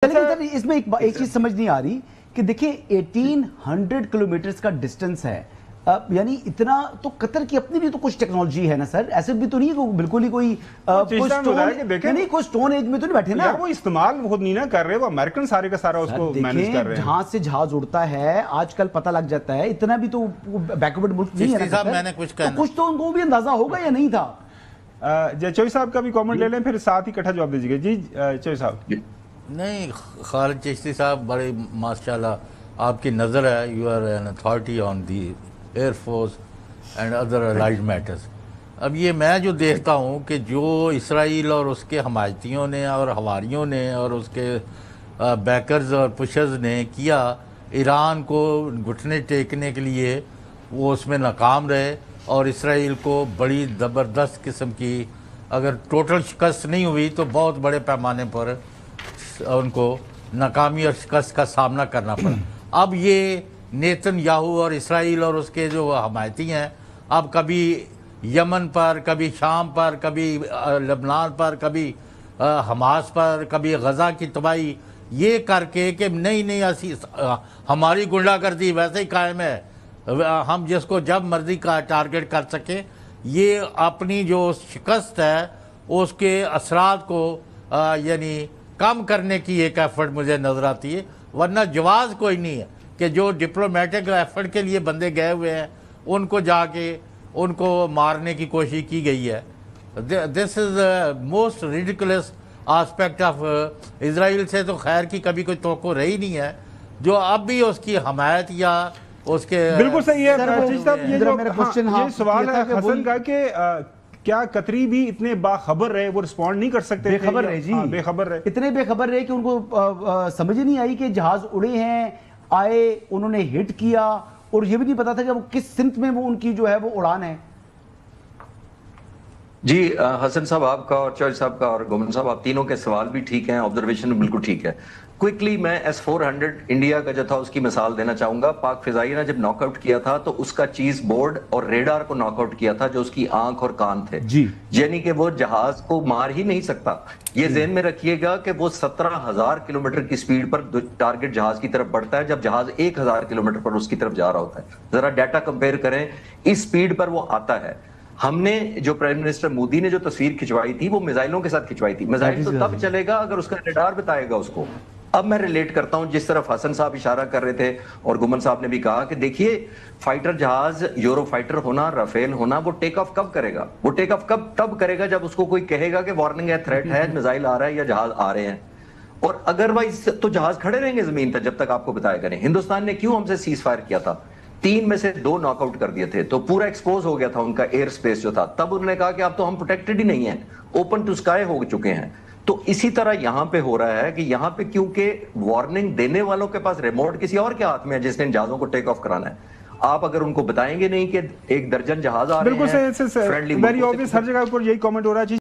लेकिन इसमें एक चीज समझ नहीं आ रही कि देखिए 1800 किलोमीटर का डिस्टेंस है, यानी इतना तो कतर की अपनी भी तो कुछ टेक्नोलॉजी है ना सर, ऐसे भी तो नहीं है बिल्कुल ही कोई कोई स्टोन एज में तो नहीं बैठे ना, वो इस्तेमाल खुद नहीं ना कर रहे, वो अमेरिकन सारे का सारा उसको मैनेज कर रहे हैं। जहाज से जहाज उड़ता है आजकल पता लग जाता है, इतना भी तो बैकवर्ड मुल्क नहीं है ना, मैंने कुछ तो उनको भी अंदाजा होगा या नहीं था। चौधरी साहब का भी कमेंट ले लें, फिर साथ ही इकट्ठा जवाब दीजिएगा। जी चौधरी साहब। नहीं, खालिद चिश्ती साहब बड़े माशाल्लाह आपकी नज़र है, you are an authority on the air force and other allied matters. अब ये मैं जो देखता हूँ कि जो इसराइल और उसके हमायतियों ने और हवारियों ने और उसके बैकर्स और पुशर्स ने किया ईरान को घुटने टेकने के लिए, वो उसमें नाकाम रहे और इसराइल को बड़ी ज़बरदस्त किस्म की, अगर टोटल शिकस्त नहीं हुई तो बहुत बड़े पैमाने पर उनको नाकामी और शिकस्त का सामना करना पड़ा। अब ये नेतन्याहू और इसराइल और उसके जो हमायती हैं, अब कभी यमन पर, कभी शाम पर, कभी लबनान पर, कभी हमास पर, कभी गज़ा की तबाही, ये करके कि नहीं ऐसी हमारी गुंडागर्दी वैसे ही कायम है, हम जिसको जब मर्जी का टारगेट कर सकें। ये अपनी जो शिकस्त है उसके असरात को यानी कम करने की एक एफर्ट मुझे नज़र आती है, वरना जवाज़ कोई नहीं है कि जो डिप्लोमेटिक एफर्ट के लिए बंदे गए हुए हैं उनको जाके उनको मारने की कोशिश की गई है। This is most ridiculous aspect of Israel से तो खैर की कभी कोई तवक्को रही नहीं है, जो अब भी उसकी हमायत या उसके बिल्कुल सही है। ये सवाल है हसन का कि क्या कतरी भी इतने बाखबर रहे, वो रिस्पॉन्ड नहीं कर सकते? बेखबर रहे जी, बेखबर रहे, इतने बेखबर रहे कि उनको समझ ही नहीं आई कि जहाज उड़े हैं, आए, उन्होंने हिट किया और ये भी नहीं पता था कि वो किस सिमत में वो उनकी जो है वो उड़ान है। जी हसन साहब आपका और चौधरी साहब का और गोमन साहब, आप तीनों के सवाल भी ठीक हैं, ऑब्जर्वेशन बिल्कुल ठीक है। क्विकली मैं S-400 इंडिया का जो था उसकी मिसाल देना चाहूंगा। पाक फिजाइया ने जब नॉकआउट किया था तो उसका चीज बोर्ड और रेडार को नॉकआउट किया था, जो उसकी आंख और कान थे जी, यानी कि वो जहाज को मार ही नहीं सकता। ये ज़हन में रखिएगा कि वो 17,000 किलोमीटर की स्पीड पर टारगेट जहाज की तरफ बढ़ता है, जब जहाज 1,000 किलोमीटर पर उसकी तरफ जा रहा होता है। जरा डाटा कंपेयर करें, इस स्पीड पर वो आता है। हमने जो प्राइम मिनिस्टर मोदी ने जो तस्वीर खिंचवाई थी वो मिसाइलों के साथ खिंचवाई थी। मिसाइल तो तब चलेगा अगर उसका रेडार बताएगा उसको। अब मैं रिलेट करता हूं जिस तरफ हसन साहब इशारा कर रहे थे और गुमन साहब ने भी कहा कि देखिए फाइटर जहाज, यूरो फाइटर होना, राफेल होना, वो टेक ऑफ कब करेगा? वो टेक ऑफ तब करेगा जब उसको कोई कहेगा कि वार्निंग है, थ्रेट है, मिसाइल आ रहा है या जहाज आ रहे हैं। और अदरवाइज तो जहाज खड़े रहेंगे जमीन पर जब तक आपको बताया करें। हिंदुस्तान ने क्यों हमसे सीज फायर किया था? 3 में से 2 नॉकआउट कर दिए थे, तो पूरा एक्सपोज हो गया था उनका एयर स्पेस जो था। तब उन्होंने कहा कि अब तो हम प्रोटेक्टेड ही नहीं है, ओपन टू स्काई हो चुके हैं। तो इसी तरह यहां पे हो रहा है कि यहां पे क्योंकि वार्निंग देने वालों के पास रिमोट किसी और के हाथ में है जिसने जहाजों को टेक ऑफ कराना है। आप अगर उनको बताएंगे नहीं कि 1 दर्जन जहाज आ रहे हैं, बिल्कुल वेरी ऑब्वियस, हर जगह पर यही कमेंट हो रहा है।